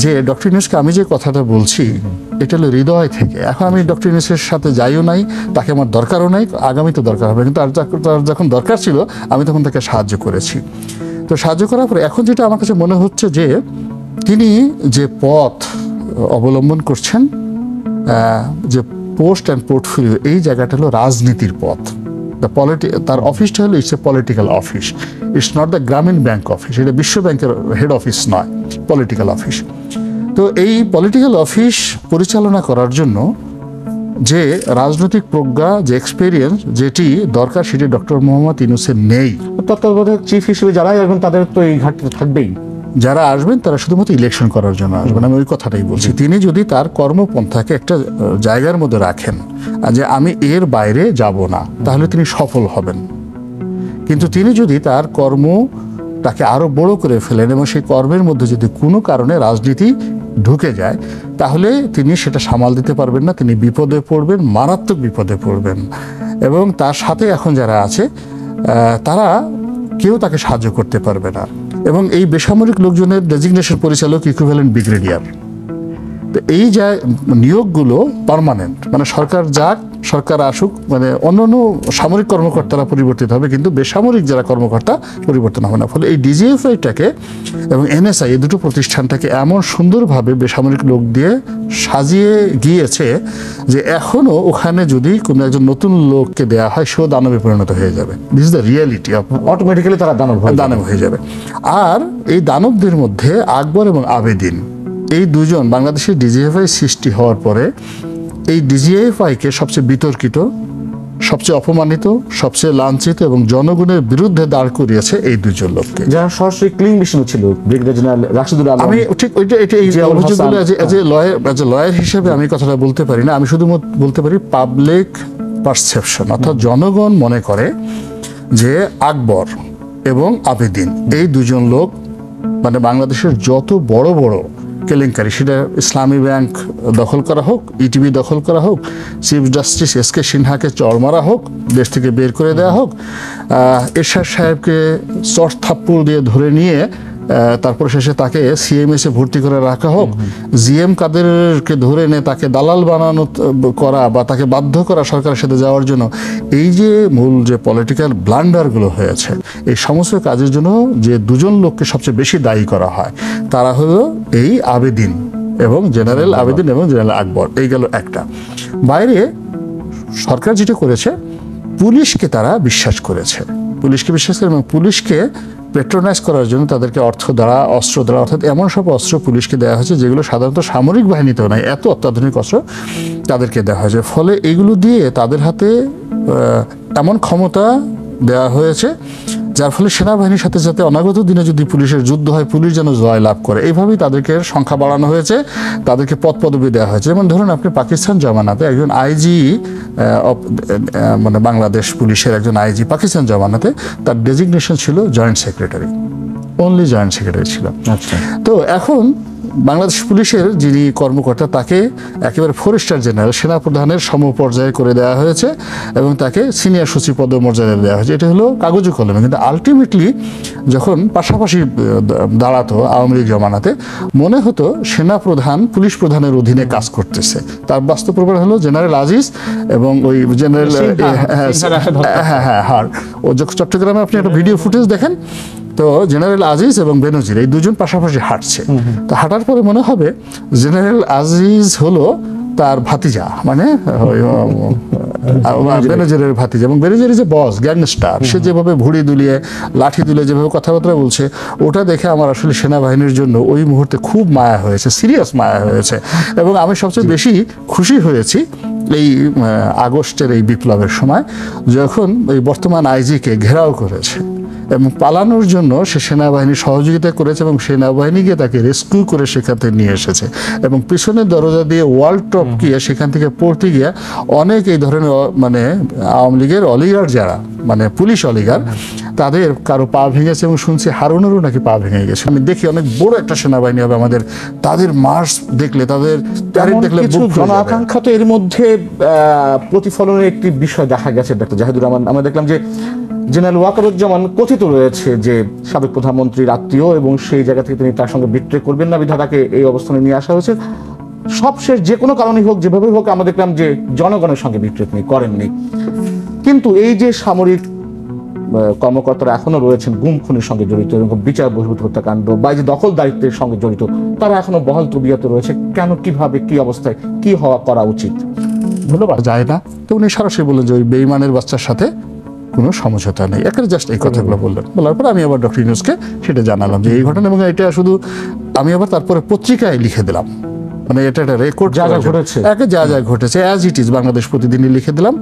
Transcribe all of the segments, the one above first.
যে ডক্টর ইউনূসকে আমি যে কথাটা বলছি এটা হলো হৃদয় থেকে। এখন আমি ডক্টর ইউনূসের সাথে যাইও নাই, তাকে আমার দরকারও নাই, আগামী তো দরকার হবে, কিন্তু তার যখন দরকার ছিল আমি তখন তাকে সাহায্য করেছি। তো সাহায্য করার পরে এখন যেটা আমার কাছে মনে হচ্ছে যে তিনি যে পথ অবলম্বন করছেন, যে পোস্ট অ্যান্ড পোর্টফোলিও, এই জায়গাটা হলো রাজনীতির পথ। তার অফিসটা হলো it's a political office, it's not the গ্রামীণ ব্যাংক অফিস, এটা বিশ্ব ব্যাংকের হেড অফিস নয়, পলিটিক্যাল অফিস। তো এই পলিটিক্যাল অফিস পরিচালনা করার জন্য যে রাজনৈতিক প্রজ্ঞা, যে এক্সপেরিয়েন্স যেটি দরকার, সেটি ডক্টর মোহাম্মদ ইউনূসের নেই। তত্ত্বাবধায়ক চিফ হিসেবে যারাই আসবেন তাদের তো এই ঘাটতি থাকবেই। যারা আসবেন তারা শুধুমাত্র ইলেকশন করার জন্য আসবেন, আমি ওই কথাটাই বলছি। তিনি যদি তার কর্মপন্থাকে একটা জায়গার মধ্যে রাখেন যে আমি এর বাইরে যাব না, তাহলে তিনি সফল হবেন। কিন্তু তিনি যদি তার কর্মটাকে আরো বড় করে ফেলেন এবং সেই কর্মের মধ্যে যদি কোনো কারণে রাজনীতি ঢুকে যায়, তাহলে তিনি সেটা সামাল দিতে পারবেন না, তিনি বিপদে পড়বেন, মারাত্মক বিপদে পড়বেন। এবং তার সাথে এখন যারা আছে তারা কেউ তাকে সাহায্য করতে পারবে না। এবং এই বেসামরিক লোকজনের ডেজিগনেশন পরিচালক ইকুইভ্যালেন্ট ব্রিগেডিয়ার। তো এই যা নিয়োগগুলো পার্মানেন্ট, মানে সরকার যাক, সরকার আসুক, মানে অন্যান্য সামরিক কর্মকর্তারা পরিবর্তিত হবে, কিন্তু বেসামরিক যারা কর্মকর্তা পরিবর্তন হবে না। ফলে এই ডিজিএফআইটাকে এবং এনএসআই, এই দুটো প্রতিষ্ঠানটাকে এমন সুন্দরভাবে বেসামরিক লোক দিয়ে সাজিয়ে গিয়েছে যে এখনও ওখানে যদি কোনো একজন নতুন লোককে দেওয়া হয়, সেও দানবে পরিণত হয়ে যাবে। This is the reality of, automatically তারা দানব হয়ে যাবে। আর এই দানবদের মধ্যে আকবর এবং আবেদিন, এই দুজন বাংলাদেশের ডিজিএফআই সৃষ্টি হওয়ার পরে এই ডিজিএফআইকে সবচেয়ে বিতর্কিত, সবচেয়ে অপমানিত, সবচেয়ে লাঞ্ছিত এবং জনগণের বিরুদ্ধে দাঁড় করিয়েছে এই দুজন লোককে, যারা সরাসরি ক্লিন মিশন ছিল। ব্রিগেডিয়ার জেনারেল রাশিদুল আলম, আমি ঠিক এটা এই অভিযোগগুলো এজ এ লয়ার হিসেবে আমি কথাটা বলতে পারি না, আমি শুধু বলতে পারি পাবলিক পারসেপশন, অর্থাৎ জনগণ মনে করে যে আকবর এবং আবেদিন এই দুজন লোক মানে বাংলাদেশের যত বড় বড় কেলেঙ্কারি, সেটা ইসলামী ব্যাংক দখল করা হোক, ইটিভি দখল করা হোক, চিফ জাস্টিস এস.কে সিনহাকে চড় মারা হোক, দেশ থেকে বের করে দেওয়া হোক, এরশাদ সাহেবকে চট থাপ্পড় দিয়ে ধরে নিয়ে তারপর শেষে তাকে সিএমএসে ভর্তি করে রাখা হোক, জিএম কাদেরকে ধরে এনে তাকে দালাল বানানো করা বা তাকে বাধ্য করা সরকারের সাথে যাওয়ার জন্য, এই যে মূল যে পলিটিক্যাল ব্লান্ডারগুলো হয়েছে, এই সমস্ত কাজের জন্য যে দুজন লোককে সবচেয়ে বেশি দায়ী করা হয়, তারা হলো এই আবেদিন এবং জেনারেল আবেদিন এবং জেনারেল আকবর। এই গেল একটা। বাইরে সরকার যেটা করেছে, পুলিশকে তারা বিশ্বাস করেছে, পুলিশকে বিশ্বাস করে এবং পুলিশকে পেট্রোনাইজ করার জন্য তাদেরকে অর্থ দ্বারা, অস্ত্র দ্বারা, অর্থাৎ এমন সব অস্ত্র পুলিশকে দেওয়া হয়েছে যেগুলো সাধারণত সামরিক বাহিনীতেও নাই, এত অত্যাধুনিক অস্ত্র তাদেরকে দেওয়া হয়েছে। ফলে এগুলো দিয়ে তাদের হাতে এমন ক্ষমতা দেওয়া হয়েছে যার ফলে সেনাবাহিনীর সাথে সাথে অনাগত দিনে যদি পুলিশের যুদ্ধ হয়, পুলিশ যেন জয় লাভ করে, এইভাবেই তাদেরকে সংখ্যা বাড়ানো হয়েছে, তাদেরকে পদ পদবি দেওয়া হয়েছে। যেমন ধরুন আপনি পাকিস্তান জমানাতে একজন আইজি, মানে বাংলাদেশ পুলিশের একজন আইজি পাকিস্তান জমানাতে তার ডেজিগনেশন ছিল joint secretary, only joint secretary ছিল। আচ্ছা। তো এখন বাংলাদেশ পুলিশের যিনি কর্মকর্তা, তাকে একেবারে 4 স্টার জেনারেল, সেনাপ্রধানের সমপর্যায়ে করে দেওয়া হয়েছে এবং তাকে সিনিয়র সচিব পদমর্যাদা দেওয়া হয়েছে। এটা হলো কাগজে কলমে, কিন্তু আলটিমেটলি যখন পাশাপাশি দাঁড়াতো আওয়ামী লীগ জমানাতে, মনে হতো সেনাপ্রধান পুলিশ প্রধানের অধীনে কাজ করতেছে। তার বাস্তব প্রমাণ হলো জেনারেল আজিজ এবং ওই জেনারেল হার, ও চট্টগ্রামে আপনি একটা ভিডিও ফুটেজ দেখেন, তো জেনারেল আজিজ এবং বেনজির এই দুজন পাশাপাশি হাঁটছে। তো হাঁটার পরে মনে হবে জেনারেল আজিজ হলো তার ভাতিজা, মানে বেনজিরের ভাতিজা, এবং বেনজির যে বস গ্যাংস্টার, সে যেভাবে ভুড়ি দুলিয়ে লাঠি দুলিয়ে যেভাবে কথাবার্তা বলছে, ওটা দেখে আমার আসলে সেনাবাহিনীর জন্য ওই মুহূর্তে খুব মায়া হয়েছে, সিরিয়াস মায়া হয়েছে। এবং আমি সবচেয়ে বেশি খুশি হয়েছি এই আগস্টের এই বিপ্লবের সময়, যখন এই বর্তমান আইজিকে ঘেরাও করেছে এবং পালানোর জন্য সে সেনাবাহিনী সহযোগিতা করেছে এবং সেনাবাহিনী গিয়ে তাকে রেস্কিউ করে সেখান থেকে নিয়ে এসেছে এবং পিছনের দরজা দিয়ে ওয়াল টপ গিয়ে সেখান থেকে পড়তে গিয়ে অনেক এই ধরনের মানে আওয়ামী লীগের অলিগার যারা, মানে পুলিশ অলিগার, তাদের কারো পা ভেঙেছে এবং শুনছি হারুনেরও নাকি পা ভেঙে গেছে। আমি দেখি অনেক বড় একটা সেনাবাহিনী হবে আমাদের, তাদের মার্চ দেখলে, তাদের প্যারেড দেখলে জনআকাঙ্ক্ষা তো এর মধ্যে প্রতিফলনের একটি বিষয় দেখা গেছে। ডক্টর জাহিদুর রহমান, আমরা দেখলাম যে জেনারেল ওয়াকারুজ্জামান কথিত রয়েছে যে সাবেক প্রধানমন্ত্রীর আত্মীয় এবং সেই জায়গা থেকে তিনি তার সঙ্গে বিট্রে করবেন না বিধায় তাকে এই অবস্থানে নিয়ে আসা হয়েছে। সবশেষ যে কোনো কারণেই হোক, যেভাবেই হোক, আমরা দেখলাম যে জনগণের সঙ্গে বিট্রে তিনি করেননি। কিন্তু এই যে সামরিক কর্মকর্তারা এখনো রয়েছেন গুম খুনের সঙ্গে জড়িত এবং বিচার বহির্ভূত হত্যাকাণ্ড বা যে দখলদারিত্বের সঙ্গে জড়িত, তারা এখনো বহাল তবিয়তে রয়েছে। কেন, কিভাবে, কি অবস্থায়, কি হওয়া করা উচিত? ধন্যবাদ। যায় না তো উনি সরাসরি বললেন যে ওই বেঈমানের বাচ্চার সাথে কোনো সমঝোতা নেই, এখানে জাস্ট এই কথাগুলো বললেন। বলার পর আমি আবার ডক্টর ইউনূসকে সেটা জানালাম যে এই ঘটনা, এবং এটা শুধু আমি আবার তারপরে পত্রিকায় লিখে দিলাম, মানে এটা একটা রেকর্ড যা যা ঘটেছে, যা যা ঘটেছে অ্যাজ ইট ইজ বাংলাদেশ প্রতিদিনই লিখে দিলাম।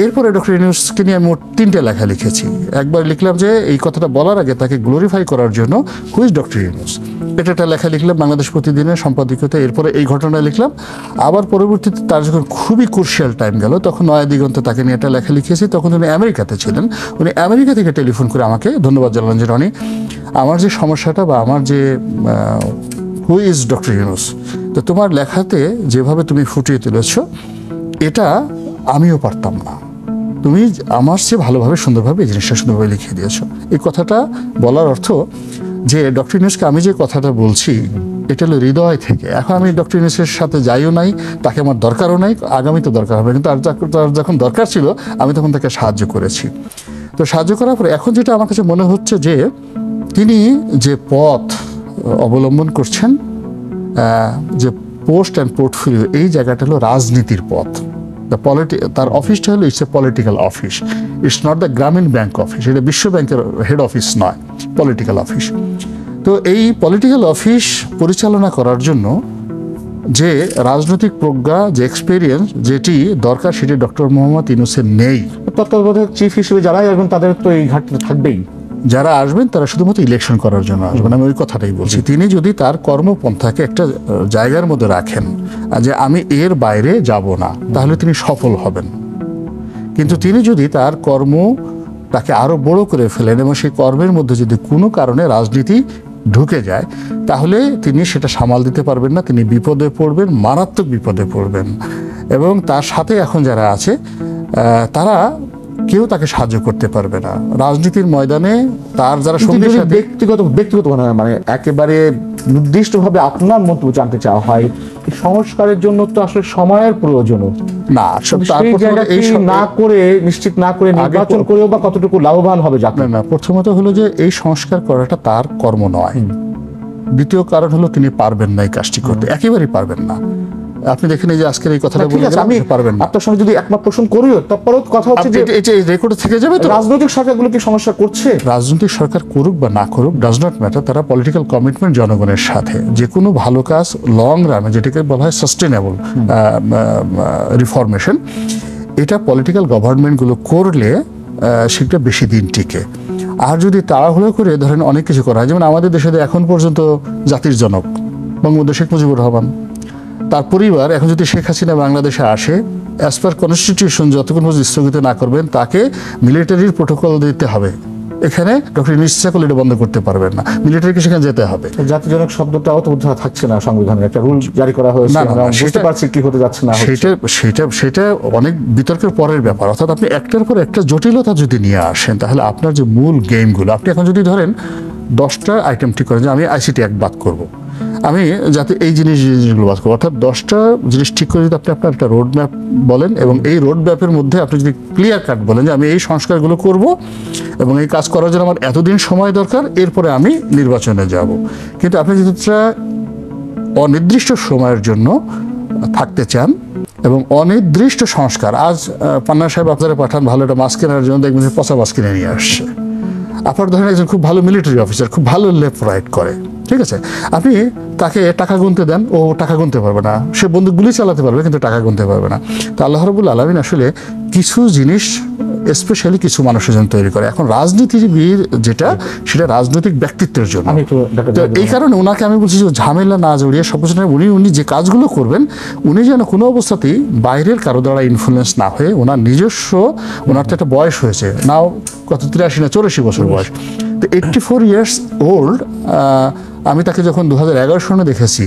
এরপরে ডক্টর ইউনূসকে নিয়ে আমি মোট 3টে লেখা লিখেছি। একবার লিখলাম যে এই কথাটা বলার আগে তাকে গ্লোরিফাই করার জন্য হু ইজ ডক্টর ইউনূস, এটা একটা লেখা লিখলাম বাংলাদেশ প্রতিদিনের সম্পাদকীয়তে। এরপরে এই ঘটনা লিখলাম। আবার পরবর্তীতে তার যখন খুবই ক্রুশিয়াল টাইম গেল, তখন নয়া দিগন্তে তাকে নিয়ে একটা লেখা লিখেছি। তখন উনি আমেরিকাতে ছিলেন। উনি আমেরিকা থেকে টেলিফোন করে আমাকে ধন্যবাদ জানালেন যে রনি, আমার যে সমস্যাটা বা আমার যে হু ইজ ডক্টর ইউনূস, তো তোমার লেখাতে যেভাবে তুমি ফুটিয়ে তুলেছ এটা আমিও পারতাম না, তুমি আমার চেয়ে ভালোভাবে সুন্দরভাবে এই জিনিসটা সুন্দরভাবে লিখিয়ে দিয়েছো। এই কথাটা বলার অর্থ যে ডক্টর ইউনূসকে আমি যে কথাটা বলছি এটা হলো হৃদয় থেকে। এখন আমি ডক্টর ইউনূসের সাথে যাইও নাই, তাকে আমার দরকারও নাই, আগামী তো দরকার হবে, কিন্তু তার যখন দরকার ছিল আমি তখন তাকে সাহায্য করেছি। তো সাহায্য করার পরে এখন যেটা আমার কাছে মনে হচ্ছে যে তিনি যে পথ অবলম্বন করছেন, যে পোস্ট অ্যান্ড পোর্টফোলিও, এই জায়গাটা হলো রাজনীতির পথ। তার অফিসটা হলো it's a political office, it's not the গ্রামীণ ব্যাংক অফিস, এটা বিশ্ব ব্যাংকের হেড অফিস নয়, পলিটিক্যাল অফিস। তো এই পলিটিক্যাল অফিস পরিচালনা করার জন্য যে রাজনৈতিক প্রজ্ঞা, যে এক্সপিরিয়েন্স যেটি দরকার, সেটি ডক্টর মোহাম্মদ ইউনূসের নেই। তত্ত্বাবধায়ক চিফ হিসেবে যারাই আসবেন তাদের তো এই ঘাটতি থাকবেই। যারা আসবেন তারা শুধুমাত্র ইলেকশন করার জন্য আসবেন, আমি ওই কথাটাই বলছি। তিনি যদি তার কর্মপন্থাকে একটা জায়গার মধ্যে রাখেন যে আমি এর বাইরে যাব না, তাহলে তিনি সফল হবেন। কিন্তু তিনি যদি তার কর্মটাকে আরো বড় করে ফেলেন এবং সেই কর্মের মধ্যে যদি কোনো কারণে রাজনীতি ঢুকে যায়, তাহলে তিনি সেটা সামাল দিতে পারবেন না, তিনি বিপদে পড়বেন, মারাত্মক বিপদে পড়বেন। এবং তার সাথে এখন যারা আছে তারা কেউ তাকে সাহায্য করতে পারবে না রাজনীতির ময়দানে। তার যারা সঙ্গী সাথে ব্যক্তিগত মানে একেবারে নির্দিষ্টভাবে আপনার মন্তব্য জানতে চাওয়া হয়, সংস্কারের জন্য তো আসলে সময়ের প্রয়োজন না, না করে নিশ্চিত না করে নির্বাচন করেও বা কতটুকু লাভবান হবে জানেন না। প্রথমত হলো যে এই সংস্কার করাটা তার কর্ম নয়। দ্বিতীয় কারণ হলো তিনি পারবেন না এই কাজটি করতে, একেবারেই পারবেন না। আপনি দেখেন এই যে আজকের এই কথাটা বলে আমি পারবেন না। আপনার সঙ্গে যদি একমত পোষণ করিও, তারপরেও কথা হচ্ছে যে এটা রেকর্ড থেকে যাবে। তো রাজনৈতিক সরকারগুলো কি সমস্যা করছে? রাজনৈতিক সরকার করুক বা না করুক ডাজ নট ম্যাটার, তারা পলিটিক্যাল কমিটমেন্ট জনগণের সাথে। যে কোনো ভালো কাজ লং রানে, যেটাকে বলা হয় সাস্টেনেবল রিফরমেশন, এটা পলিটিক্যাল গভর্নমেন্টগুলো করলে সেটা বেশি দিন টিকে। আর যদি তাড়াহুড়ো করে ধরেন অনেক কিছু করা হয়, যেমন আমাদের দেশে এখন পর্যন্ত জাতির জনক বঙ্গবন্ধু শেখ মুজিবুর রহমান, তার পরিবার এখন যদি শেখ হাসিনা বাংলাদেশে আসে, অ্যাজ পার কনস্টিটিউশন যতক্ষণ পর্যন্ত স্থগিত না করবেন তাকে মিলিটারির প্রোটোকল দিতে হবে। এখানে ডক্টর ইউনূস ইচ্ছা করলে এটা বন্ধ করতে পারবেন না, মিলিটারিকে সেখানে যেতে হবে। জাতিজনক শব্দটাও তো থাকছে না সংবিধানে, একটা রুল জারি করা হয়েছে, বুঝতে পারছি কি হতে যাচ্ছে না। সেটা অনেক বিতর্কের পরের ব্যাপার। অর্থাৎ আপনি একটার পর একটা জটিলতা যদি নিয়ে আসেন, তাহলে আপনার যে মূল গেমগুলো, আপনি এখন যদি ধরেন 10টা আইটেম ঠিক করেন যে আমি আইসিটি অ্যাক্ট বাদ করব, আমি যাতে এই জিনিসগুলো বাদ করবো, অর্থাৎ 10টা জিনিস ঠিক করে যদি আপনি আপনার একটা রোড ম্যাপ বলেন এবং এই রোড ম্যাপের মধ্যে আপনি যদি ক্লিয়ার কাট বলেন যে আমি এই সংস্কারগুলো করব এবং এই কাজ করার জন্য আমার এতদিন সময় দরকার, এরপরে আমি নির্বাচনে যাব। কিন্তু আপনি যদি অনির্দিষ্ট সময়ের জন্য থাকতে চান এবং অনির্দিষ্ট সংস্কার, আজ পান্না সাহেব আপনারা পাঠান ভালো একটা মাছ কেনার জন্য, দেখবেন যে পচা মাছ কিনে নিয়ে আসছে। আপনার ধরেন একজন খুব ভালো মিলিটারি অফিসার, খুব ভালো লেফট রাইট করে, ঠিক আছে, আপনি তাকে টাকা গুনতে দেন, ও টাকা গুনতে পারবে না, সে বন্দুক গুলি চালাতে পারবে কিন্তু টাকা গুনতে পারবে না। তো আল্লাহ রাব্বুল আলামিন আসলে কিছু জিনিস স্পেশালি কিছু মানুষের জন্য তৈরি করে। এখন রাজনীতিবিদ যেটা, সেটা রাজনৈতিক ব্যক্তিত্বের জন্য। তো এই কারণে ওনাকে আমি বলছি যে ঝামেলা না জড়িয়ে সবকিছু, উনি যে কাজগুলো করবেন উনি যেন কোনো অবস্থাতেই বাইরের কারো দ্বারা ইনফ্লুয়েন্স না হয়ে, ওনার নিজস্ব, ওনার তো একটা বয়স হয়েছে নাও, কত 83 না 84 বছর বয়স, তো 84 ইয়ার্স ওল্ড, আমি তাকে যখন 2011 সনে দেখেছি,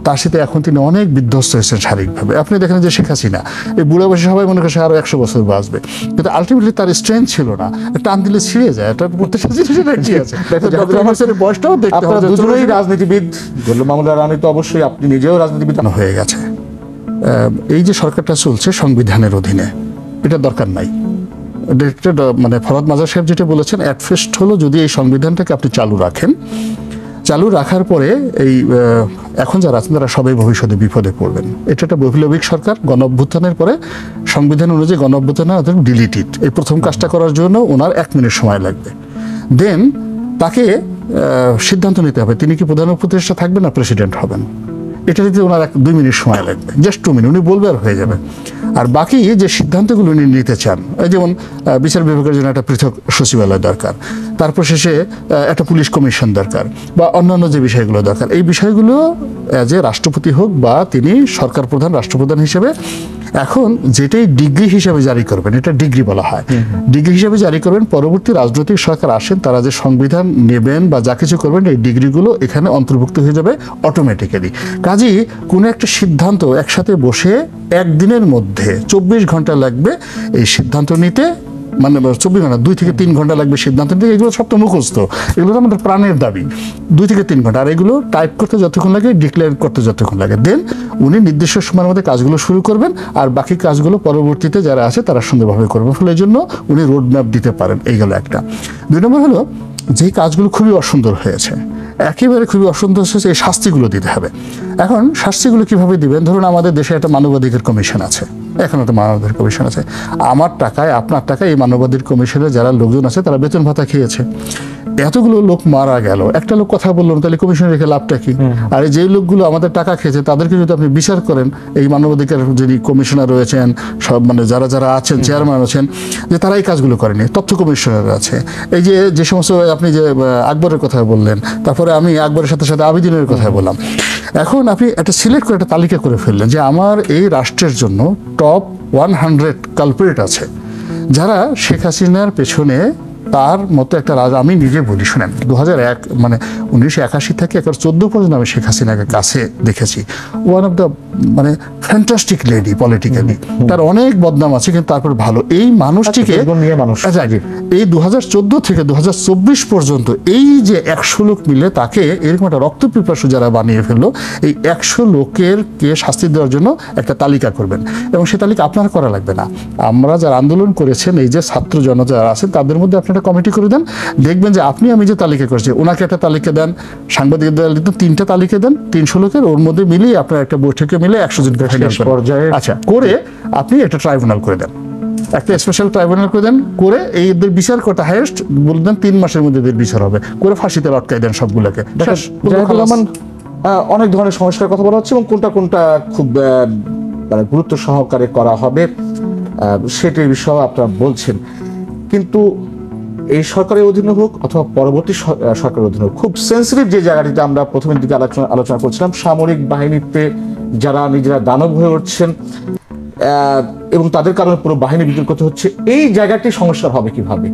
তার সাথে এখন তিনি অনেক বিধ্বস্ত হয়েছেন শারীরিকভাবে। আপনি দেখেন যে শেখ হাসিনা এই বুড়া বয়সে সবাই মনে করে সে আরো 100 বছর বাঁচবে, কিন্তু আলটিমেটলি তার স্ট্রেংথ ছিল না, টান দিলে ছিঁড়ে যায়। এটা প্রত্যেকটা জিনিসের কি আছে, ডক্টর ইউনূসের বয়সটাও দেখতে হবে। আপনারা দুজনেই রাজনীতিবিদ, গোলাম মামুনুর রানী তো অবশ্যই, আপনি নিজেও রাজনীতিবিদ। হয়ে গেছে এই যে সরকারটা চলছে সংবিধানের অধীনে, এটা দরকার নাই। মানে ফরহাদ মাজার সাহেব যেটা বলেছেন, অ্যাটফার্স্ট হলো যদি এই সংবিধানটাকে আপনি চালু রাখেন, চালু রাখার পরে এই এখন যারা আছেন তারা সবাই ভবিষ্যতে বিপদে পড়বেন। এটা একটা বৈপ্লবিক সরকার, গণ অভ্যুত্থানের পরে সংবিধান অনুযায়ী গণ অভ্যুত্থানের ডিলিটেড, এই প্রথম কাজটা করার জন্য ওনার 1 মিনিট সময় লাগবে। দেন তাকে সিদ্ধান্ত নিতে হবে তিনি কি প্রধান উপদেষ্টা থাকবেন না প্রেসিডেন্ট হবেন। এটা দিতে ওনার 2 মিনিট সময় লাগবে, জাস্ট 2 মিনিট, উনি বলবে আর হয়ে যাবে। আর বাকি যে সিদ্ধান্তগুলো উনি নিতে চান, এই যেমন বিচার বিভাগের জন্য একটা পৃথক সচিবালয় দরকার, তারপর শেষে একটা পুলিশ কমিশন দরকার, বা অন্যান্য যে বিষয়গুলো দরকার, এই বিষয়গুলো অ্যাজ এ রাষ্ট্রপতি হোক বা তিনি সরকার প্রধান রাষ্ট্রপ্রধান হিসেবে এখন যেটাই ডিগ্রি হিসেবে জারি করবেন, এটা ডিগ্রি বলা হয়, ডিগ্রি হিসেবে জারি করবেন। পরবর্তী রাজনৈতিক সরকার আসেন, তারা যে সংবিধান নেবেন বা যা কিছু করবেন, এই ডিগ্রিগুলো এখানে অন্তর্ভুক্ত হয়ে যাবে অটোমেটিক্যালি। কাজেই কোনো একটা সিদ্ধান্ত একসাথে বসে একদিনের মধ্যে 24 ঘন্টা লাগবে এই সিদ্ধান্ত নিতে, মানে 24 ঘন্টা, 2 থেকে 3 ঘন্টা লাগবে সিদ্ধান্ত নিতে। এগুলো সব তো মুখস্থ, এগুলো তো আমাদের প্রাণের দাবি। 2 থেকে 3 ঘন্টা, আর এগুলো টাইপ করতে যতক্ষণ লাগে, ডিক্লেয়ার করতে যতক্ষণ লাগে। দেন উনি নির্দিষ্ট সময়ের মধ্যে কাজগুলো শুরু করবেন, আর বাকি কাজগুলো পরবর্তীতে যারা আছে তারা সুন্দরভাবে করবেন। ফলে এই জন্য উনি রোড ম্যাপ দিতে পারেন। এই গেল একটা। 2 নম্বর হলো যে কাজগুলো খুবই অসুন্দর হয়েছে, একেবারে খুবই অসুন্দর হয়েছে, এই শাস্তিগুলো দিতে হবে। এখন শাস্তিগুলো কিভাবে দিবেন? ধরুন আমাদের দেশে একটা মানবাধিকার কমিশন আছে, এখন একটা মানবাধিকার কমিশন আছে, আমার টাকায় আপনার টাকায় এই মানবাধিকার কমিশনের যারা লোকজন আছে তারা বেতন ভাতা খেয়েছে, এতগুলো লোক মারা গেল, একটা লোক কথা বললো না, তাহলে কমিশন রেখে লাভটা কি? আর যে লোকগুলো আমাদের টাকা খেয়েছে তাদেরকে যদি আপনি বিচার করেন, এই মানবাধিকার যিনি কমিশনার রয়েছেন, সব মানে যারা যারা আছেন, চেয়ারম্যান আছেন, যে তারা এই কাজগুলো করেনি, তথ্য কমিশনার আছে, এই যে সমস্ত আপনি যে আকবরের কথা বললেন, তারপরে আমি আকবরের সাথে সাথে আবিদিনের কথা বললাম। এখন আপনি একটা সিলেক্ট করে একটা তালিকা করে ফেললেন যে আমার এই রাষ্ট্রের জন্য টপ 100 কালপ্রিট আছে, যারা শেখ হাসিনার পেছনে তার মতো একটা আমি নিজে বলি, শুনেন 2001 মানে 1981 থেকে 2014 পর্যন্ত আমি শেখ হাসিনাকে কাছে দেখেছি। ওয়ান অফ দ্য মানে ফ্যান্টাস্টিক লেডি পলিটিক্যালি, তার অনেক বদনাম আছে কিন্তু তারপর ভালো। এই মানুষটিকে এই 2014 থেকে 2024 পর্যন্ত এই যে 100 লোক মিলে তাকে এরকম একটা রক্তপিপাসু যারা বানিয়ে ফেললো, এই 100 লোকের কে শাস্তি দেওয়ার জন্য একটা তালিকা করবেন, এবং সে তালিকা আপনার করা লাগবে না। আমরা যারা আন্দোলন করেছেন, এই যে ছাত্র জনতা যারা আছেন, তাদের মধ্যে আপনি একটা কমিটি করে দেন, দেখবেন যে আপনি আমি যে তালিকা করছি, ওনাকে একটা তালিকা দেন, সাংবাদিকদের 3টা তালিকা দেন, 300 লোকের, ওর মধ্যে মিলিয়ে আপনার একটা বৈঠকে মিলে 100 জনকে পর্যায়ে আচ্ছা করে আপনি একটা ট্রাইব্যুনাল করে দেন, একটা স্পেশাল ট্রাইব্যুনাল করে দেন, করে এদের বিচার করতে হাইয়েস্ট বলে দেন 3 মাসের মধ্যে এদের বিচার হবে, করে ফাঁসিতে লটকাই দেন সবগুলোকে। অনেক ধরনের সংস্কার কথা বলা হচ্ছে, এবং কোনটা কোনটা খুব মানে গুরুত্ব সহকারে করা হবে সেটার বিষয়ে আপনারা বলছেন। কিন্তু এই সরকারের অধীনে হোক অথবা পরবর্তী সরকারের অধীনে হোক, খুব সেন্সিটিভ যে জায়গাটিতে আমরা প্রথমের দিকে আলোচনা করছিলাম, সামরিক বাহিনীতে যারা নিজেরা দানব হয়ে উঠছেন এবং তাদের কারণে পুরো বাহিনী বিতর্কিত হচ্ছে, এই জায়গাটি সংস্কার হবে কিভাবে?